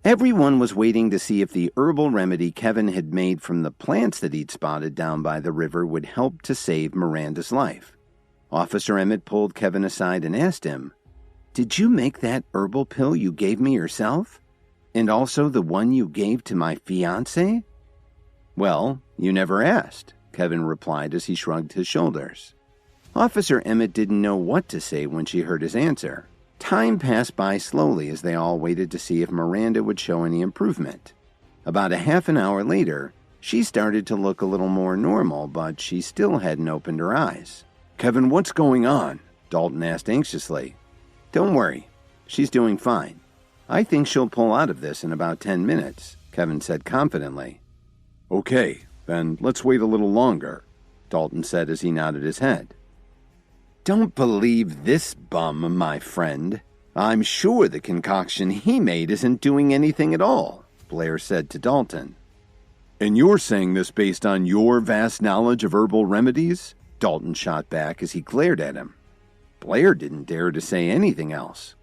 Everyone was waiting to see if the herbal remedy Kevin had made from the plants that he'd spotted down by the river would help to save Miranda's life. Officer Emmett pulled Kevin aside and asked him, "Did you make that herbal pill you gave me yourself? And also the one you gave to my fiancé?" "Well, you never asked," Kevin replied as he shrugged his shoulders. Officer Emmett didn't know what to say when she heard his answer. Time passed by slowly as they all waited to see if Miranda would show any improvement. About a half an hour later, she started to look a little more normal, but she still hadn't opened her eyes. "Kevin, what's going on?" Dalton asked anxiously. "Don't worry, she's doing fine. I think she'll pull out of this in about 10 minutes, Kevin said confidently. "Okay, then let's wait a little longer," Dalton said as he nodded his head. "Don't believe this bum, my friend. I'm sure the concoction he made isn't doing anything at all," Blair said to Dalton. "And you're saying this based on your vast knowledge of herbal remedies?" Dalton shot back as he glared at him. Blair didn't dare to say anything else.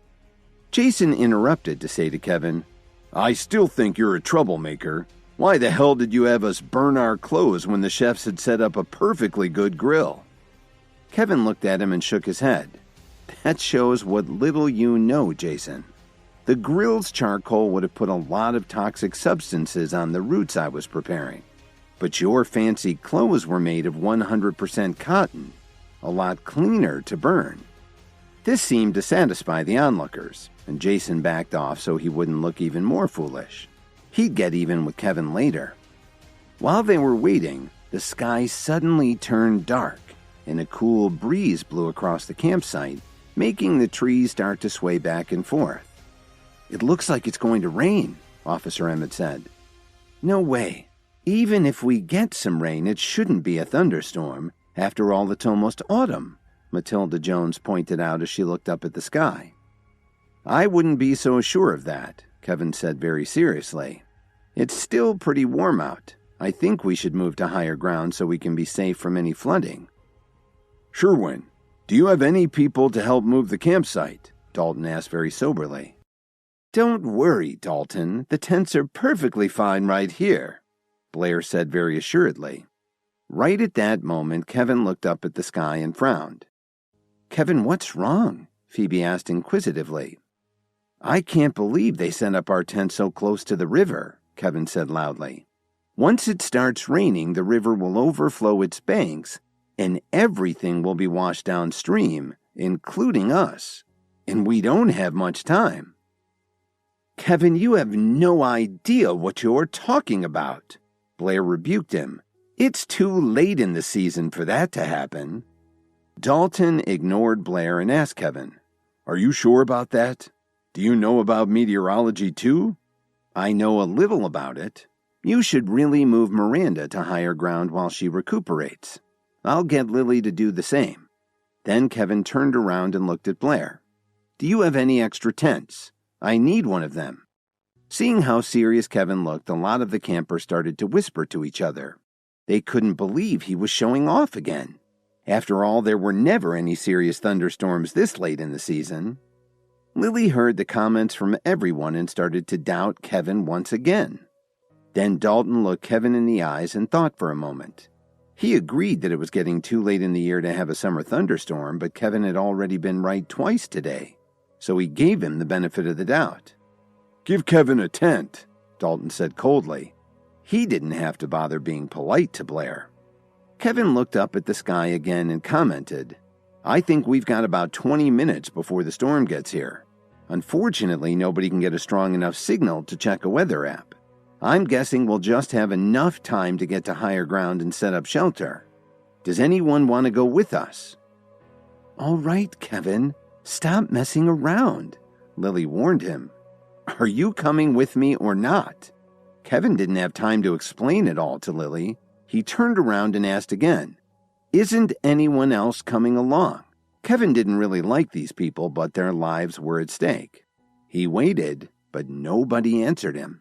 Jason interrupted to say to Kevin, "I still think you're a troublemaker. Why the hell did you have us burn our clothes when the chefs had set up a perfectly good grill?" Kevin looked at him and shook his head. "That shows what little you know, Jason. The grill's charcoal would have put a lot of toxic substances on the roots I was preparing. But your fancy clothes were made of 100% cotton, a lot cleaner to burn." This seemed to satisfy the onlookers, and Jason backed off so he wouldn't look even more foolish. He'd get even with Kevin later. While they were waiting, the sky suddenly turned dark, and a cool breeze blew across the campsite, making the trees start to sway back and forth. "It looks like it's going to rain," Officer Emmett said. "No way. Even if we get some rain, it shouldn't be a thunderstorm. After all, it's almost autumn," Matilda Jones pointed out as she looked up at the sky. "I wouldn't be so sure of that," Kevin said very seriously. "It's still pretty warm out. I think we should move to higher ground so we can be safe from any flooding." "Sherwin, do you have any people to help move the campsite?" Dalton asked very soberly. "Don't worry, Dalton. The tents are perfectly fine right here," Blair said very assuredly. Right at that moment, Kevin looked up at the sky and frowned. "Kevin, what's wrong?" Phoebe asked inquisitively. "I can't believe they set up our tent so close to the river," Kevin said loudly. "Once it starts raining, the river will overflow its banks, and everything will be washed downstream, including us. And we don't have much time." "Kevin, you have no idea what you're talking about," Blair rebuked him. "It's too late in the season for that to happen." Dalton ignored Blair and asked Kevin, "Are you sure about that? Do you know about meteorology too?" "I know a little about it. You should really move Miranda to higher ground while she recuperates. I'll get Lily to do the same." Then Kevin turned around and looked at Blair. "Do you have any extra tents? I need one of them." Seeing how serious Kevin looked, a lot of the campers started to whisper to each other. They couldn't believe he was showing off again. After all, there were never any serious thunderstorms this late in the season. Lily heard the comments from everyone and started to doubt Kevin once again. Then Dalton looked Kevin in the eyes and thought for a moment. He agreed that it was getting too late in the year to have a summer thunderstorm, but Kevin had already been right twice today, so he gave him the benefit of the doubt. "Give Kevin a tent," Dalton said coldly. He didn't have to bother being polite to Blair. Kevin looked up at the sky again and commented, "I think we've got about 20 minutes before the storm gets here. Unfortunately, nobody can get a strong enough signal to check a weather app. I'm guessing we'll just have enough time to get to higher ground and set up shelter. Does anyone want to go with us?" "All right, Kevin, stop messing around," Lily warned him. "Are you coming with me or not?" Kevin didn't have time to explain it all to Lily. He turned around and asked again, "Isn't anyone else coming along?" Kevin didn't really like these people, but their lives were at stake. He waited, but nobody answered him.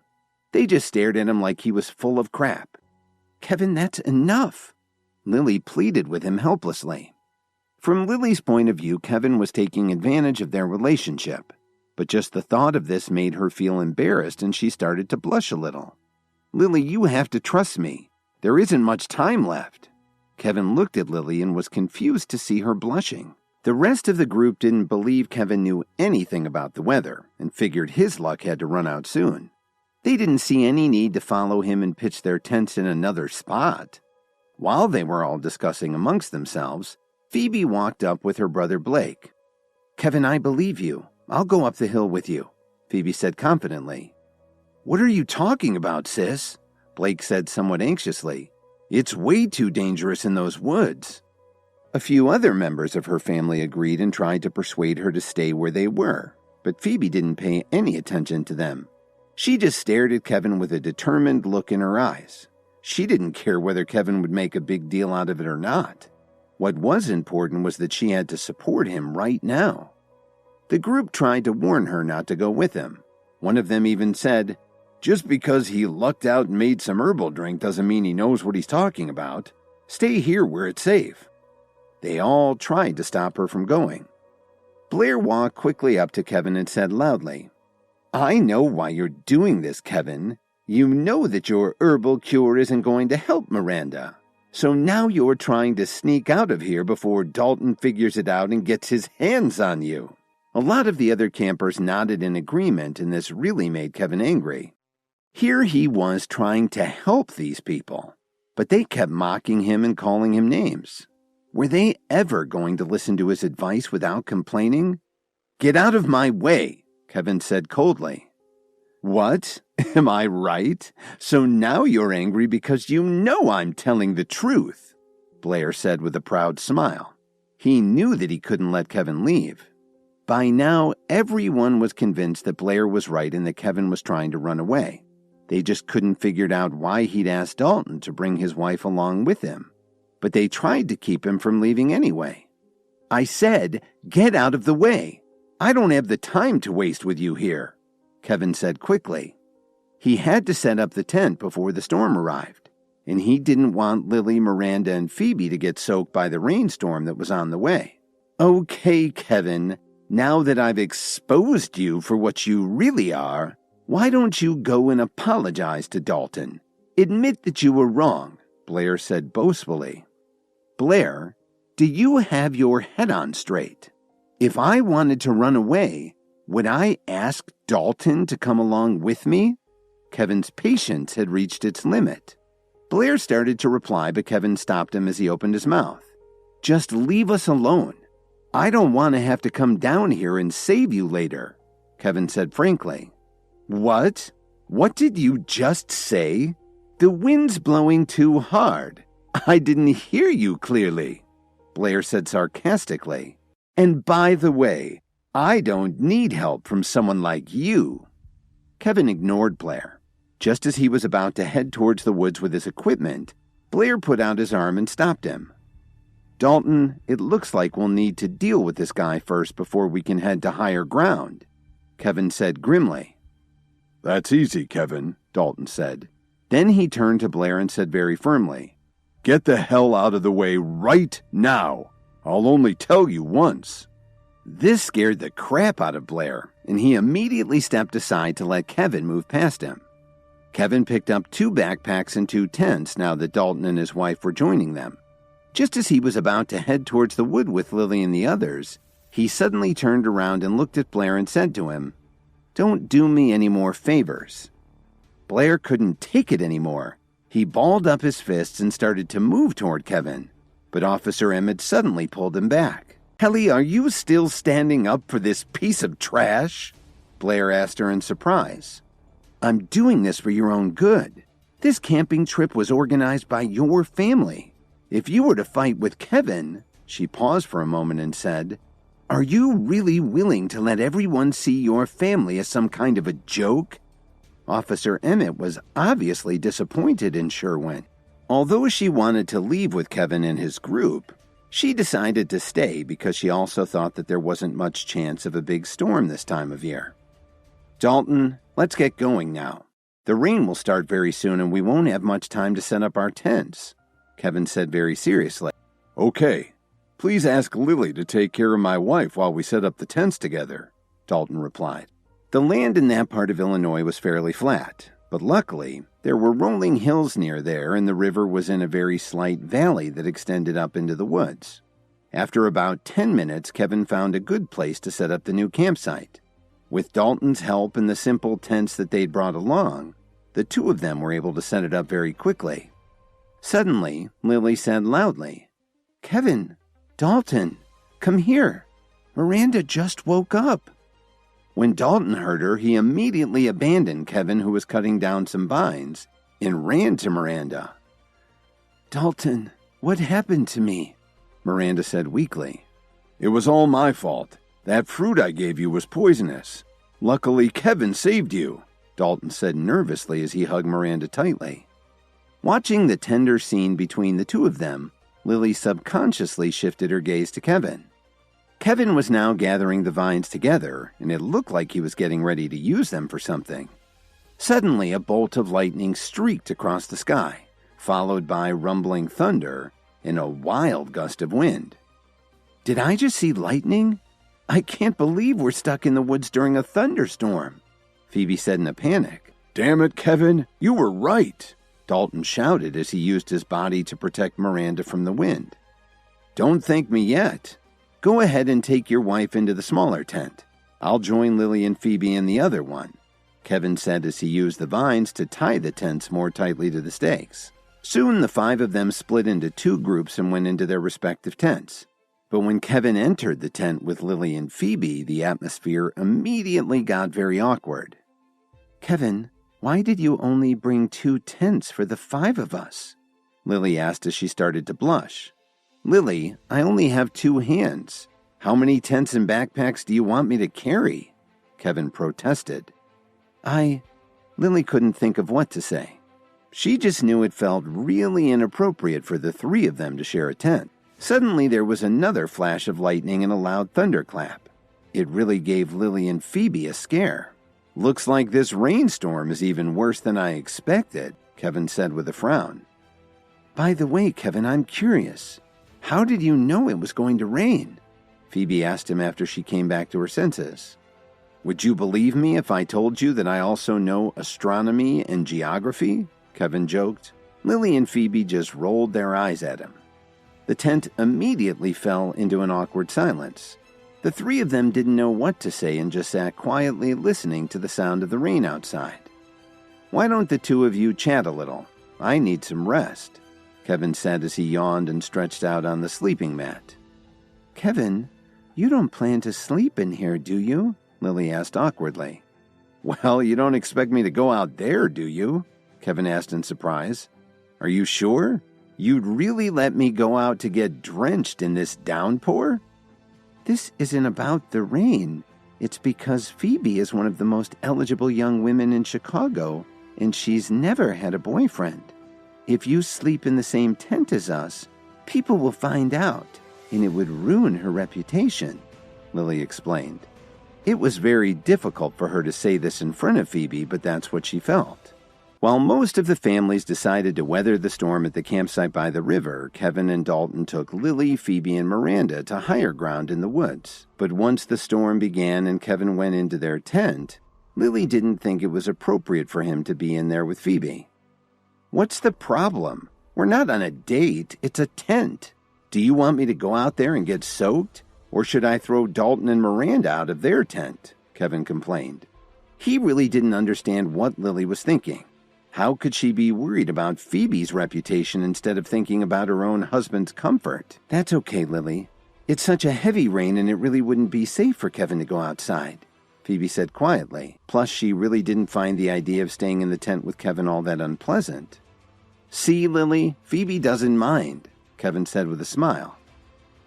They just stared at him like he was full of crap. "Kevin, that's enough," Lily pleaded with him helplessly. From Lily's point of view, Kevin was taking advantage of their relationship. But just the thought of this made her feel embarrassed and she started to blush a little. "Lily, you have to trust me. There isn't much time left." Kevin looked at Lily and was confused to see her blushing. The rest of the group didn't believe Kevin knew anything about the weather and figured his luck had to run out soon. They didn't see any need to follow him and pitch their tents in another spot. While they were all discussing amongst themselves, Phoebe walked up with her brother Blake. "Kevin, I believe you. I'll go up the hill with you," Phoebe said confidently. "What are you talking about, sis?" Blake said somewhat anxiously. "It's way too dangerous in those woods." A few other members of her family agreed and tried to persuade her to stay where they were, but Phoebe didn't pay any attention to them. She just stared at Kevin with a determined look in her eyes. She didn't care whether Kevin would make a big deal out of it or not. What was important was that she had to support him right now. The group tried to warn her not to go with him. One of them even said, "Just because he lucked out and made some herbal drink doesn't mean he knows what he's talking about. Stay here where it's safe." They all tried to stop her from going. Blair walked quickly up to Kevin and said loudly, "I know why you're doing this, Kevin. You know that your herbal cure isn't going to help Miranda. So now you're trying to sneak out of here before Dalton figures it out and gets his hands on you." A lot of the other campers nodded in agreement, and this really made Kevin angry. Here he was trying to help these people, but they kept mocking him and calling him names. Were they ever going to listen to his advice without complaining? "Get out of my way," Kevin said coldly. "What? Am I right? So now you're angry because you know I'm telling the truth," Blair said with a proud smile. He knew that he couldn't let Kevin leave. By now, everyone was convinced that Blair was right and that Kevin was trying to run away. They just couldn't figure out why he'd asked Dalton to bring his wife along with him. But they tried to keep him from leaving anyway. "I said, get out of the way. I don't have the time to waste with you here," Kevin said quickly. He had to set up the tent before the storm arrived, and he didn't want Lily, Miranda, and Phoebe to get soaked by the rainstorm that was on the way. "Okay, Kevin, now that I've exposed you for what you really are, why don't you go and apologize to Dalton? Admit that you were wrong," Blair said boastfully. "Blair, do you have your head on straight? If I wanted to run away, would I ask Dalton to come along with me?" Kevin's patience had reached its limit. Blair started to reply, but Kevin stopped him as he opened his mouth. "Just leave us alone. I don't want to have to come down here and save you later," Kevin said frankly. "What? What did you just say? The wind's blowing too hard. I didn't hear you clearly," Blair said sarcastically. "And by the way, I don't need help from someone like you." Kevin ignored Blair. Just as he was about to head towards the woods with his equipment, Blair put out his arm and stopped him. "Dalton, it looks like we'll need to deal with this guy first before we can head to higher ground," Kevin said grimly. "That's easy, Kevin," Dalton said. Then he turned to Blair and said very firmly, "Get the hell out of the way right now. I'll only tell you once." This scared the crap out of Blair, and he immediately stepped aside to let Kevin move past him. Kevin picked up 2 backpacks and 2 tents now that Dalton and his wife were joining them. Just as he was about to head towards the wood with Lily and the others, he suddenly turned around and looked at Blair and said to him, "Don't do me any more favors." Blair couldn't take it anymore. He balled up his fists and started to move toward Kevin, but Officer Emmett suddenly pulled him back. "Helly, are you still standing up for this piece of trash?" Blair asked her in surprise. "I'm doing this for your own good. This camping trip was organized by your family. If you were to fight with Kevin," she paused for a moment and said, "are you really willing to let everyone see your family as some kind of a joke?" Officer Emmett was obviously disappointed in Sherwin. Although she wanted to leave with Kevin and his group, she decided to stay because she also thought that there wasn't much chance of a big storm this time of year. "Dalton, let's get going now. The rain will start very soon and we won't have much time to set up our tents," Kevin said very seriously. "Okay. Please ask Lily to take care of my wife while we set up the tents together," Dalton replied. The land in that part of Illinois was fairly flat, but luckily, there were rolling hills near there and the river was in a very slight valley that extended up into the woods. After about 10 minutes, Kevin found a good place to set up the new campsite. With Dalton's help and the simple tents that they'd brought along, the two of them were able to set it up very quickly. Suddenly, Lily said loudly, "Kevin, Dalton, come here. Miranda just woke up." When Dalton heard her, he immediately abandoned Kevin, who was cutting down some vines, and ran to Miranda. "Dalton, what happened to me?" Miranda said weakly. "It was all my fault. That fruit I gave you was poisonous. Luckily, Kevin saved you," Dalton said nervously as he hugged Miranda tightly. Watching the tender scene between the two of them, Lily subconsciously shifted her gaze to Kevin. Kevin was now gathering the vines together, and it looked like he was getting ready to use them for something. Suddenly, a bolt of lightning streaked across the sky, followed by rumbling thunder and a wild gust of wind. "Did I just see lightning? I can't believe we're stuck in the woods during a thunderstorm," Phoebe said in a panic. "Damn it, Kevin, you were right," Dalton shouted as he used his body to protect Miranda from the wind. "Don't thank me yet. Go ahead and take your wife into the smaller tent. I'll join Lily and Phoebe in the other one," Kevin said as he used the vines to tie the tents more tightly to the stakes. Soon the five of them split into two groups and went into their respective tents. But when Kevin entered the tent with Lily and Phoebe, the atmosphere immediately got very awkward. "Kevin, why did you only bring 2 tents for the 5 of us?" Lily asked as she started to blush. "Lily, I only have 2 hands. How many tents and backpacks do you want me to carry?" Kevin protested. Lily couldn't think of what to say. She just knew it felt really inappropriate for the 3 of them to share a tent. Suddenly there was another flash of lightning and a loud thunderclap. It really gave Lily and Phoebe a scare. "Looks like this rainstorm is even worse than I expected," Kevin said with a frown. "By the way, Kevin, I'm curious. How did you know it was going to rain?" Phoebe asked him after she came back to her senses. "Would you believe me if I told you that I also know astronomy and geography?" Kevin joked. Lily and Phoebe just rolled their eyes at him. The tent immediately fell into an awkward silence. The 3 of them didn't know what to say and just sat quietly listening to the sound of the rain outside. "Why don't the 2 of you chat a little? I need some rest," Kevin said as he yawned and stretched out on the sleeping mat. "Kevin, you don't plan to sleep in here, do you?" Lily asked awkwardly. "Well, you don't expect me to go out there, do you?" Kevin asked in surprise. "Are you sure? You'd really let me go out to get drenched in this downpour?" "This isn't about the rain. It's because Phoebe is one of the most eligible young women in Chicago, and she's never had a boyfriend. If you sleep in the same tent as us, people will find out, and it would ruin her reputation," Lily explained. It was very difficult for her to say this in front of Phoebe, but that's what she felt. While most of the families decided to weather the storm at the campsite by the river, Kevin and Dalton took Lily, Phoebe, and Miranda to higher ground in the woods. But once the storm began and Kevin went into their tent, Lily didn't think it was appropriate for him to be in there with Phoebe. "What's the problem? We're not on a date, it's a tent. Do you want me to go out there and get soaked? Or should I throw Dalton and Miranda out of their tent?" Kevin complained. He really didn't understand what Lily was thinking. How could she be worried about Phoebe's reputation instead of thinking about her own husband's comfort? "That's okay, Lily. It's such a heavy rain and it really wouldn't be safe for Kevin to go outside," Phoebe said quietly. Plus, she really didn't find the idea of staying in the tent with Kevin all that unpleasant. "See, Lily, Phoebe doesn't mind," Kevin said with a smile.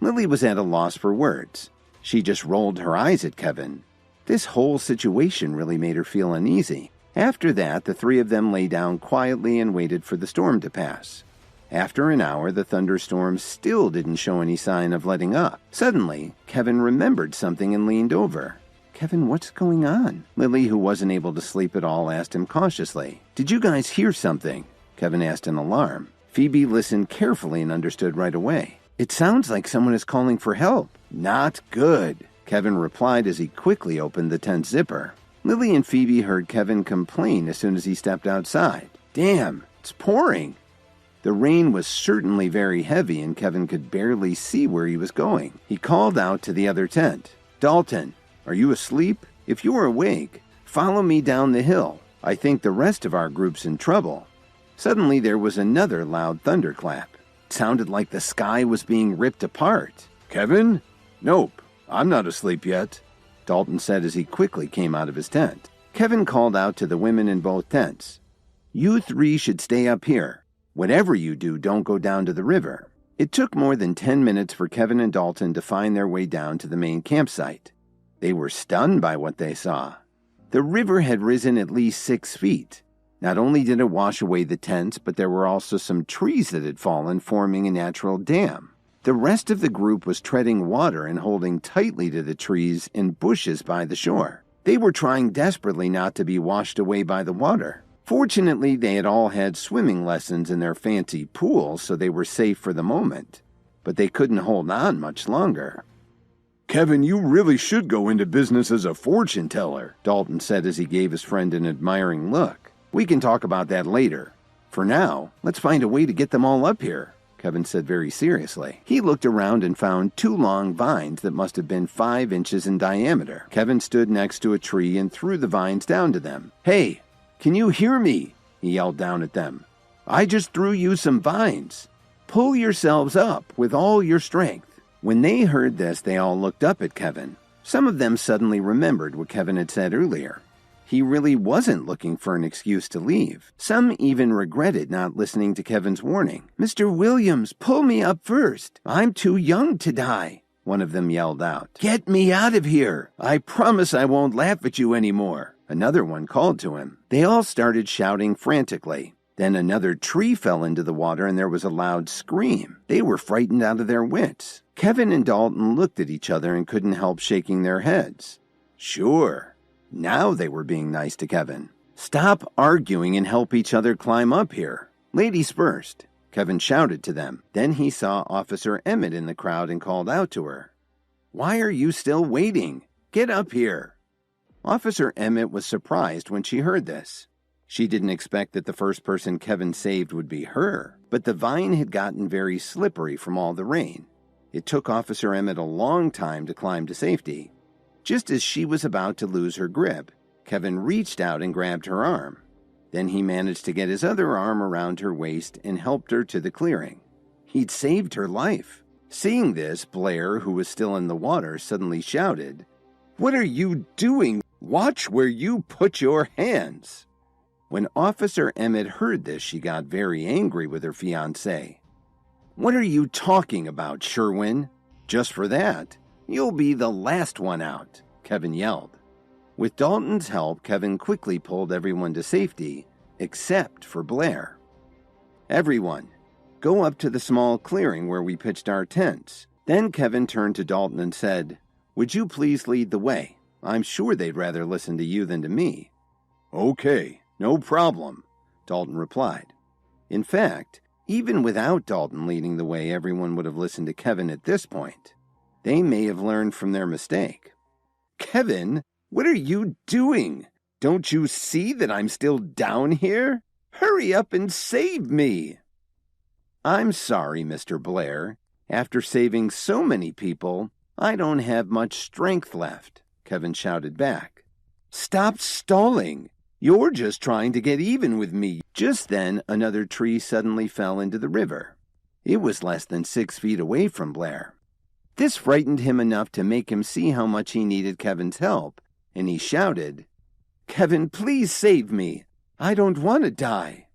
Lily was at a loss for words. She just rolled her eyes at Kevin. This whole situation really made her feel uneasy. After that, the 3 of them lay down quietly and waited for the storm to pass. After an hour, the thunderstorm still didn't show any sign of letting up. Suddenly, Kevin remembered something and leaned over. "Kevin, what's going on?" Lily, who wasn't able to sleep at all, asked him cautiously. "Did you guys hear something?" Kevin asked in alarm. Phoebe listened carefully and understood right away. "It sounds like someone is calling for help." "Not good," Kevin replied as he quickly opened the tent zipper. Lily and Phoebe heard Kevin complain as soon as he stepped outside. "Damn, it's pouring." The rain was certainly very heavy and Kevin could barely see where he was going. He called out to the other tent. "Dalton, are you asleep? If you are awake, follow me down the hill. I think the rest of our group's in trouble." Suddenly there was another loud thunderclap. It sounded like the sky was being ripped apart. "Kevin? Nope, I'm not asleep yet," Dalton said as he quickly came out of his tent. Kevin called out to the women in both tents. "You three should stay up here. Whatever you do, don't go down to the river." It took more than 10 minutes for Kevin and Dalton to find their way down to the main campsite. They were stunned by what they saw. The river had risen at least 6 feet. Not only did it wash away the tents, but there were also some trees that had fallen, forming a natural dam. The rest of the group was treading water and holding tightly to the trees and bushes by the shore. They were trying desperately not to be washed away by the water. Fortunately, they had all had swimming lessons in their fancy pools, so they were safe for the moment. But they couldn't hold on much longer. "Kevin, you really should go into business as a fortune teller," Dalton said as he gave his friend an admiring look. "We can talk about that later. For now, let's find a way to get them all up here," Kevin said very seriously. He looked around and found 2 long vines that must have been 5 inches in diameter. Kevin stood next to a tree and threw the vines down to them. "Hey, can you hear me?" he yelled down at them. "I just threw you some vines. Pull yourselves up with all your strength." When they heard this, they all looked up at Kevin. Some of them suddenly remembered what Kevin had said earlier. He really wasn't looking for an excuse to leave. Some even regretted not listening to Kevin's warning. "Mr. Williams, pull me up first. I'm too young to die," one of them yelled out. "Get me out of here. I promise I won't laugh at you anymore," another one called to him. They all started shouting frantically. Then another tree fell into the water and there was a loud scream. They were frightened out of their wits. Kevin and Dalton looked at each other and couldn't help shaking their heads. Sure. Now they were being nice to Kevin. "Stop arguing and help each other climb up here. Ladies first," Kevin shouted to them. Then he saw Officer Emmett in the crowd and called out to her. "Why are you still waiting? Get up here." Officer Emmett was surprised when she heard this. She didn't expect that the first person Kevin saved would be her, but the vine had gotten very slippery from all the rain. It took Officer Emmett a long time to climb to safety. Just as she was about to lose her grip, Kevin reached out and grabbed her arm. Then he managed to get his other arm around her waist and helped her to the clearing. He'd saved her life. Seeing this, Blair, who was still in the water, suddenly shouted, "What are you doing? Watch where you put your hands." When Officer Emmett heard this, she got very angry with her fiancé. "What are you talking about, Sherwin? Just for that, you'll be the last one out," Kevin yelled. With Dalton's help, Kevin quickly pulled everyone to safety, except for Blair. "Everyone, go up to the small clearing where we pitched our tents." Then Kevin turned to Dalton and said, "Would you please lead the way? I'm sure they'd rather listen to you than to me." "Okay, no problem," Dalton replied. In fact, even without Dalton leading the way, everyone would have listened to Kevin at this point. They may have learned from their mistake. "Kevin, what are you doing? Don't you see that I'm still down here? Hurry up and save me." "I'm sorry, Mr. Blair. After saving so many people, I don't have much strength left," Kevin shouted back. "Stop stalling. You're just trying to get even with me." Just then, another tree suddenly fell into the river. It was less than 6 feet away from Blair. This frightened him enough to make him see how much he needed Kevin's help, and he shouted, "Kevin, please save me. I don't want to die."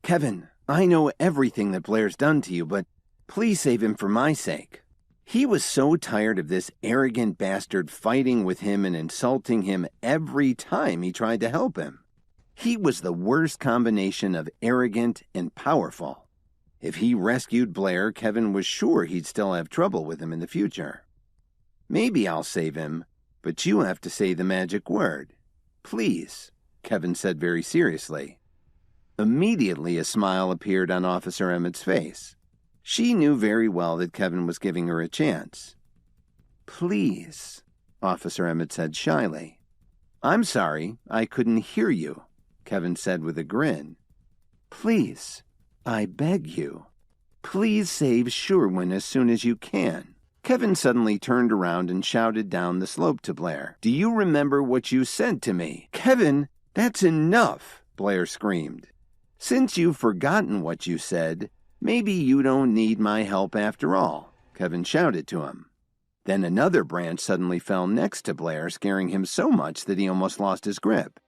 "Kevin, I know everything that Blair's done to you, but please save him for my sake." He was so tired of this arrogant bastard fighting with him and insulting him every time he tried to help him. He was the worst combination of arrogant and powerful. If he rescued Blair, Kevin was sure he'd still have trouble with him in the future. "Maybe I'll save him, but you have to say the magic word. Please," Kevin said very seriously. Immediately, a smile appeared on Officer Emmett's face. She knew very well that Kevin was giving her a chance. "Please," Officer Emmett said shyly. "I'm sorry, I couldn't hear you," Kevin said with a grin. "Please, I beg you, please save Sherwin as soon as you can." Kevin suddenly turned around and shouted down the slope to Blair. "Do you remember what you said to me?" "Kevin, that's enough," Blair screamed. "Since you've forgotten what you said, maybe you don't need my help after all," Kevin shouted to him. Then another branch suddenly fell next to Blair, scaring him so much that he almost lost his grip.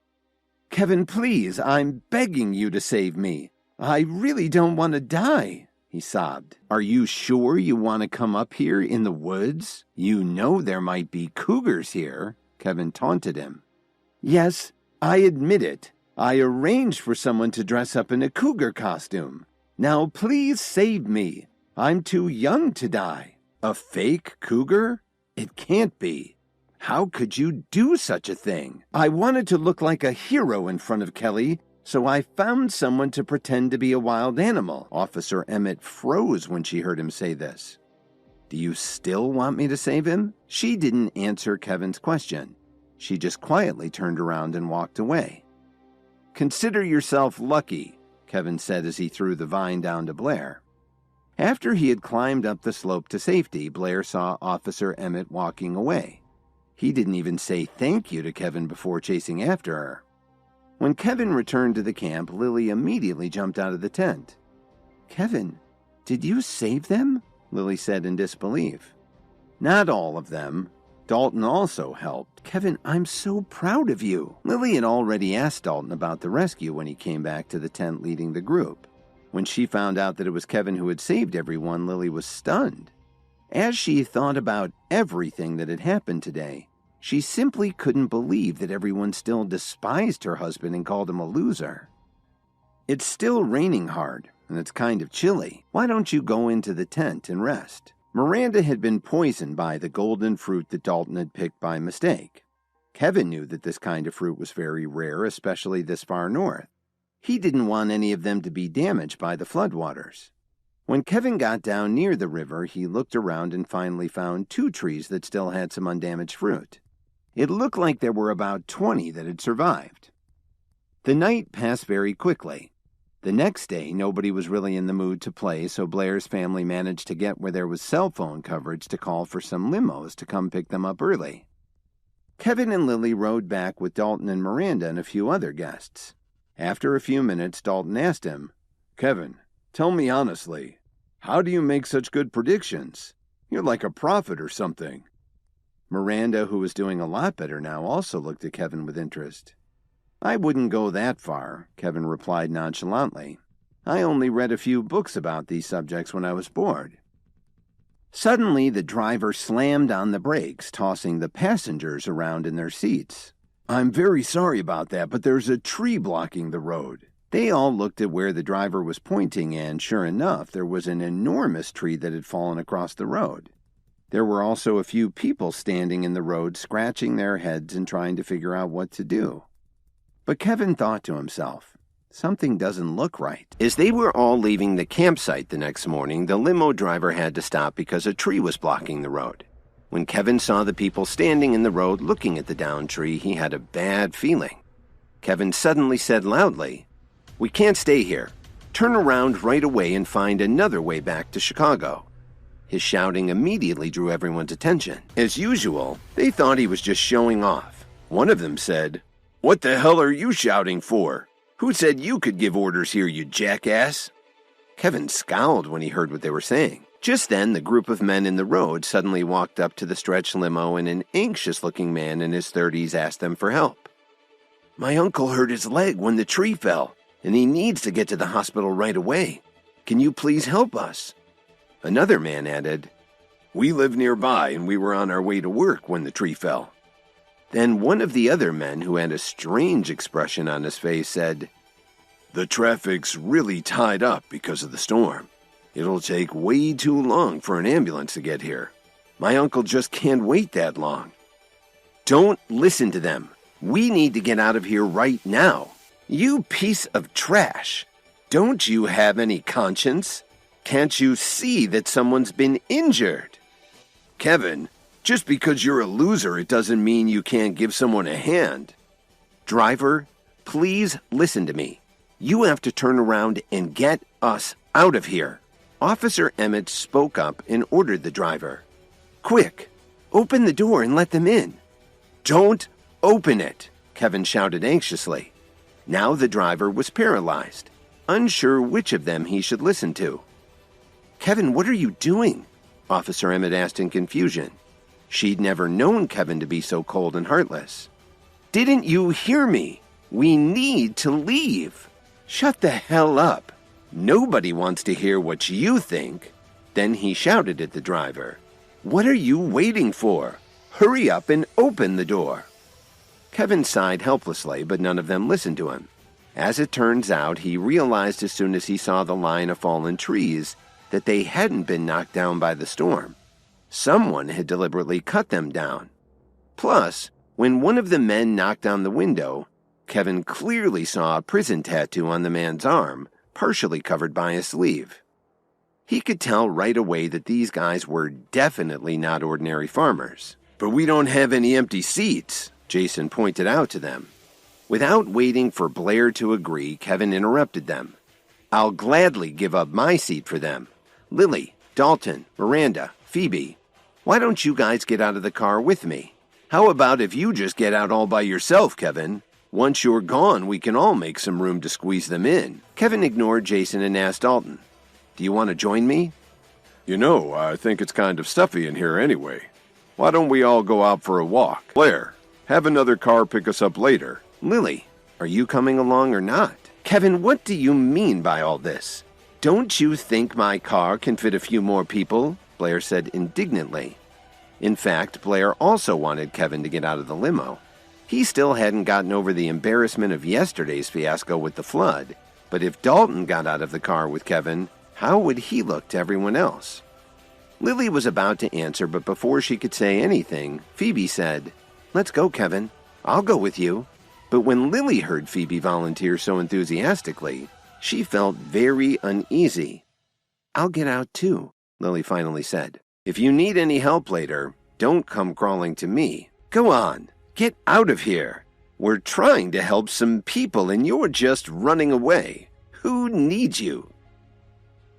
"Kevin, please, I'm begging you to save me. I really don't want to die," he sobbed. "Are you sure you want to come up here in the woods? You know there might be cougars here," Kevin taunted him. "Yes, I admit it. I arranged for someone to dress up in a cougar costume. Now please save me. I'm too young to die." "A fake cougar? It can't be. How could you do such a thing?" "I wanted to look like a hero in front of Kelly, so I found someone to pretend to be a wild animal." Officer Emmett froze when she heard him say this. "Do you still want me to save him?" She didn't answer Kevin's question. She just quietly turned around and walked away. "Consider yourself lucky," Kevin said as he threw the vine down to Blair. After he had climbed up the slope to safety, Blair saw Officer Emmett walking away. He didn't even say thank you to Kevin before chasing after her. When Kevin returned to the camp, Lily immediately jumped out of the tent. "Kevin, did you save them?" Lily said in disbelief. "Not all of them. Dalton also helped." "Kevin, I'm so proud of you." Lily had already asked Dalton about the rescue when he came back to the tent leading the group. When she found out that it was Kevin who had saved everyone, Lily was stunned. As she thought about everything that had happened today, she simply couldn't believe that everyone still despised her husband and called him a loser. "It's still raining hard, and it's kind of chilly. Why don't you go into the tent and rest?" Miranda had been poisoned by the golden fruit that Dalton had picked by mistake. Kevin knew that this kind of fruit was very rare, especially this far north. He didn't want any of them to be damaged by the floodwaters. When Kevin got down near the river, he looked around and finally found 2 trees that still had some undamaged fruit. It looked like there were about 20 that had survived. The night passed very quickly. The next day, nobody was really in the mood to play, so Blair's family managed to get where there was cell phone coverage to call for some limos to come pick them up early. Kevin and Lily rode back with Dalton and Miranda and a few other guests. After a few minutes, Dalton asked him, "Kevin, tell me honestly, how do you make such good predictions? You're like a prophet or something." Miranda, who was doing a lot better now, also looked at Kevin with interest. "I wouldn't go that far," Kevin replied nonchalantly. "I only read a few books about these subjects when I was bored." Suddenly, the driver slammed on the brakes, tossing the passengers around in their seats. "I'm very sorry about that, but there's a tree blocking the road." They all looked at where the driver was pointing, and sure enough, there was an enormous tree that had fallen across the road. There were also a few people standing in the road, scratching their heads and trying to figure out what to do. But Kevin thought to himself, something doesn't look right. As they were all leaving the campsite the next morning, the limo driver had to stop because a tree was blocking the road. When Kevin saw the people standing in the road looking at the downed tree, he had a bad feeling. Kevin suddenly said loudly, "We can't stay here. Turn around right away and find another way back to Chicago." His shouting immediately drew everyone's attention. As usual, they thought he was just showing off. One of them said, "What the hell are you shouting for? Who said you could give orders here, you jackass?" Kevin scowled when he heard what they were saying. Just then, the group of men in the road suddenly walked up to the stretch limo, and an anxious-looking man in his 30s asked them for help. "My uncle hurt his leg when the tree fell, and he needs to get to the hospital right away. Can you please help us?" Another man added, "We live nearby, and we were on our way to work when the tree fell." Then one of the other men, who had a strange expression on his face, said, "The traffic's really tied up because of the storm. It'll take way too long for an ambulance to get here. My uncle just can't wait that long." "Don't listen to them. We need to get out of here right now." "You piece of trash. Don't you have any conscience? Can't you see that someone's been injured?" "Kevin, Just because you're a loser, it doesn't mean you can't give someone a hand. Driver, please listen to me. You have to turn around and get us out of here. Officer Emmett spoke up and ordered the driver. Quick, open the door and let them in. Don't open it, Kevin shouted anxiously. Now the driver was paralyzed, unsure which of them he should listen to. Kevin, what are you doing? Officer Emmett asked in confusion. She'd never known Kevin to be so cold and heartless. Didn't you hear me? We need to leave. Shut the hell up. Nobody wants to hear what you think. Then he shouted at the driver. What are you waiting for? Hurry up and open the door. Kevin sighed helplessly, but none of them listened to him. As it turns out, he realized as soon as he saw the line of fallen trees that they hadn't been knocked down by the storm. Someone had deliberately cut them down. Plus, when one of the men knocked on the window, Kevin clearly saw a prison tattoo on the man's arm, partially covered by a sleeve. He could tell right away that these guys were definitely not ordinary farmers. But we don't have any empty seats, Jason pointed out to them. Without waiting for Blair to agree, Kevin interrupted them. I'll gladly give up my seat for them. Lily, Dalton, Miranda, Phoebe, why don't you guys get out of the car with me? How about if you just get out all by yourself, Kevin? Once you're gone, we can all make some room to squeeze them in. Kevin ignored Jason and asked Dalton, do you want to join me? You know, I think it's kind of stuffy in here anyway. Why don't we all go out for a walk? Blair, have another car pick us up later. Lily, are you coming along or not? Kevin, what do you mean by all this? Don't you think my car can fit a few more people? Blair said indignantly. In fact, Blair also wanted Kevin to get out of the limo. He still hadn't gotten over the embarrassment of yesterday's fiasco with the flood, but if Dalton got out of the car with Kevin, how would he look to everyone else? Lily was about to answer, but before she could say anything, Phoebe said, Let's go, Kevin. I'll go with you. But when Lily heard Phoebe volunteer so enthusiastically, she felt very uneasy. I'll get out too, Lily finally said. If you need any help later, don't come crawling to me. Go on, get out of here. We're trying to help some people and you're just running away. Who needs you?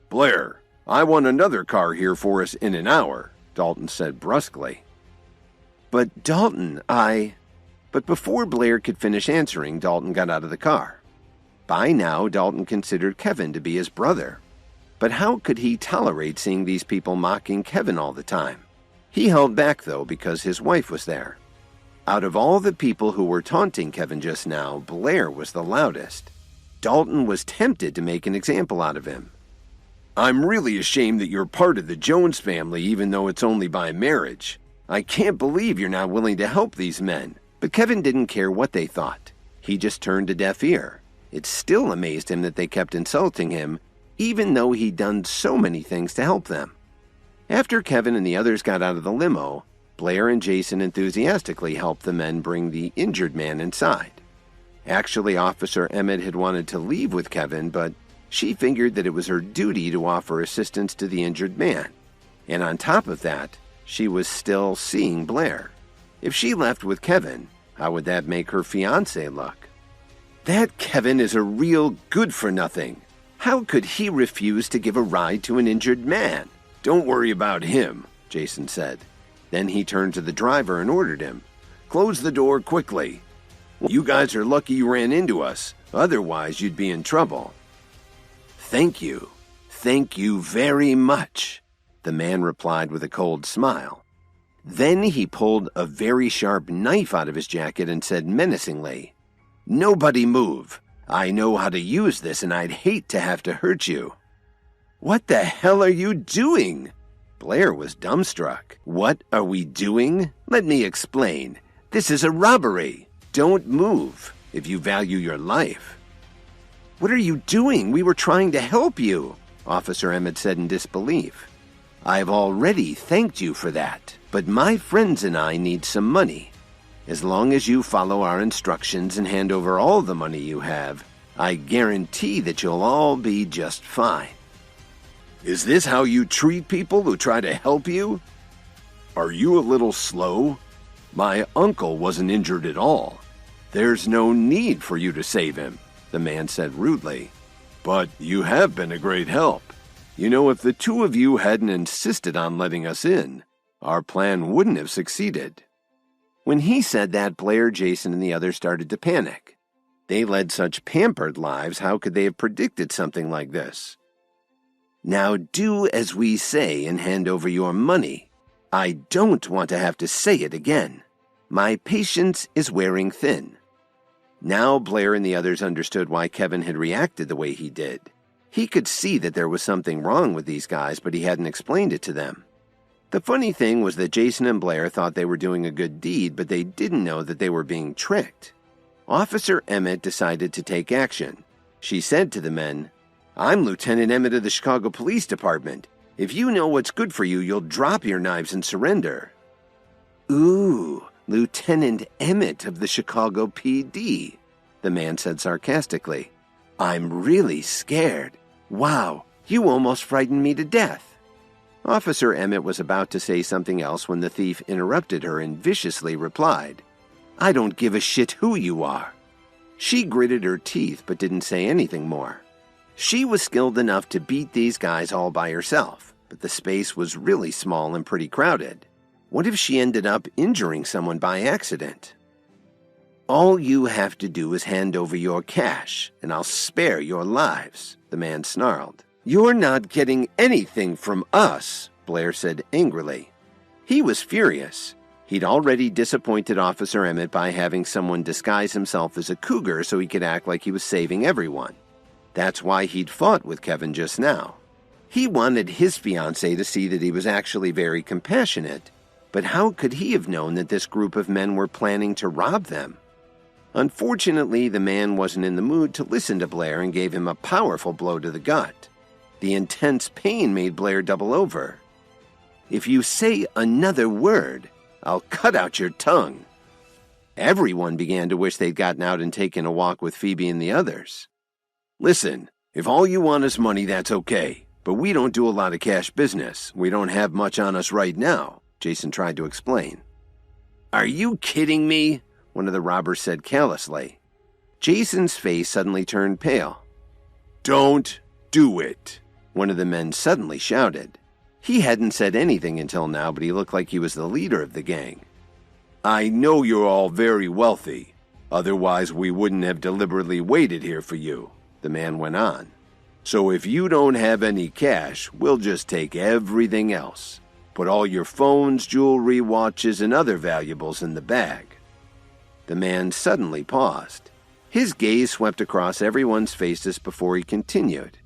Blair, I want another car here for us in an hour, Dalton said brusquely. But Dalton, But before Blair could finish answering, Dalton got out of the car. By now, Dalton considered Kevin to be his brother. But how could he tolerate seeing these people mocking Kevin all the time? He held back, though, because his wife was there. Out of all the people who were taunting Kevin just now, Blair was the loudest. Dalton was tempted to make an example out of him. I'm really ashamed that you're part of the Jones family, even though it's only by marriage. I can't believe you're not willing to help these men. But Kevin didn't care what they thought. He just turned a deaf ear. It still amazed him that they kept insulting him, even though he'd done so many things to help them. After Kevin and the others got out of the limo, Blair and Jason enthusiastically helped the men bring the injured man inside. Actually, Officer Emmett had wanted to leave with Kevin, but she figured that it was her duty to offer assistance to the injured man. And on top of that, she was still seeing Blair. If she left with Kevin, how would that make her fiancé look? That Kevin is a real good-for-nothing. How could he refuse to give a ride to an injured man? Don't worry about him, Jason said. Then he turned to the driver and ordered him, Close the door quickly. You guys are lucky you ran into us. Otherwise, you'd be in trouble. Thank you. Thank you very much, the man replied with a cold smile. Then he pulled a very sharp knife out of his jacket and said menacingly, Nobody move. I know how to use this and I'd hate to have to hurt you. What the hell are you doing? Blair was dumbstruck. What are we doing? Let me explain. This is a robbery. Don't move if you value your life. What are you doing? We were trying to help you, Officer Emmett said in disbelief. I've already thanked you for that, but my friends and I need some money. As long as you follow our instructions and hand over all the money you have, I guarantee that you'll all be just fine. Is this how you treat people who try to help you? Are you a little slow? My uncle wasn't injured at all. There's no need for you to save him, the man said rudely. But you have been a great help. You know, if the two of you hadn't insisted on letting us in, our plan wouldn't have succeeded. When he said that, Blair, Jason, and the others started to panic. They led such pampered lives, how could they have predicted something like this? Now do as we say and hand over your money. I don't want to have to say it again. My patience is wearing thin. Now Blair and the others understood why Kevin had reacted the way he did. He could see that there was something wrong with these guys, but he hadn't explained it to them. The funny thing was that Jason and Blair thought they were doing a good deed, but they didn't know that they were being tricked. Officer Emmett decided to take action. She said to the men, "I'm Lieutenant Emmett of the Chicago Police Department. If you know what's good for you, you'll drop your knives and surrender." "Ooh, Lieutenant Emmett of the Chicago PD," the man said sarcastically. "I'm really scared. Wow, you almost frightened me to death." Officer Emmett was about to say something else when the thief interrupted her and viciously replied, "I don't give a shit who you are." She gritted her teeth but didn't say anything more. She was skilled enough to beat these guys all by herself, but the space was really small and pretty crowded. What if she ended up injuring someone by accident? "All you have to do is hand over your cash, and I'll spare your lives," the man snarled. "You're not getting anything from us," Blair said angrily. He was furious. He'd already disappointed Officer Emmett by having someone disguise himself as a cougar so he could act like he was saving everyone. That's why he'd fought with Kevin just now. He wanted his fiancée to see that he was actually very compassionate, but how could he have known that this group of men were planning to rob them? Unfortunately, the man wasn't in the mood to listen to Blair and gave him a powerful blow to the gut. The intense pain made Blair double over. "If you say another word, I'll cut out your tongue." Everyone began to wish they'd gotten out and taken a walk with Phoebe and the others. "Listen, if all you want is money, that's okay, but we don't do a lot of cash business. We don't have much on us right now," Jason tried to explain. "Are you kidding me?" one of the robbers said callously. Jason's face suddenly turned pale. "Don't do it," one of the men suddenly shouted. He hadn't said anything until now, but he looked like he was the leader of the gang. "I know you're all very wealthy. Otherwise, we wouldn't have deliberately waited here for you," the man went on. "So if you don't have any cash, we'll just take everything else. Put all your phones, jewelry, watches, and other valuables in the bag." The man suddenly paused. His gaze swept across everyone's faces before he continued.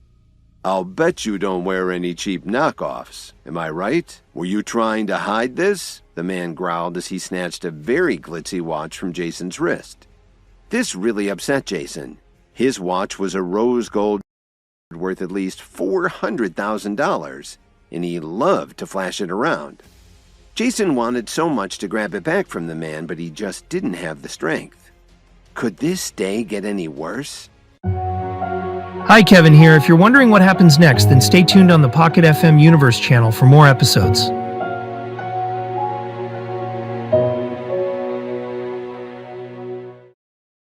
"I'll bet you don't wear any cheap knockoffs. Am I right? Were you trying to hide this?" the man growled as he snatched a very glitzy watch from Jason's wrist. This really upset Jason. His watch was a rose gold worth at least $400,000, and he loved to flash it around. Jason wanted so much to grab it back from the man, but he just didn't have the strength. Could this day get any worse? Hi, Kevin here. If you're wondering what happens next, then stay tuned on the Pocket FM Universe channel for more episodes.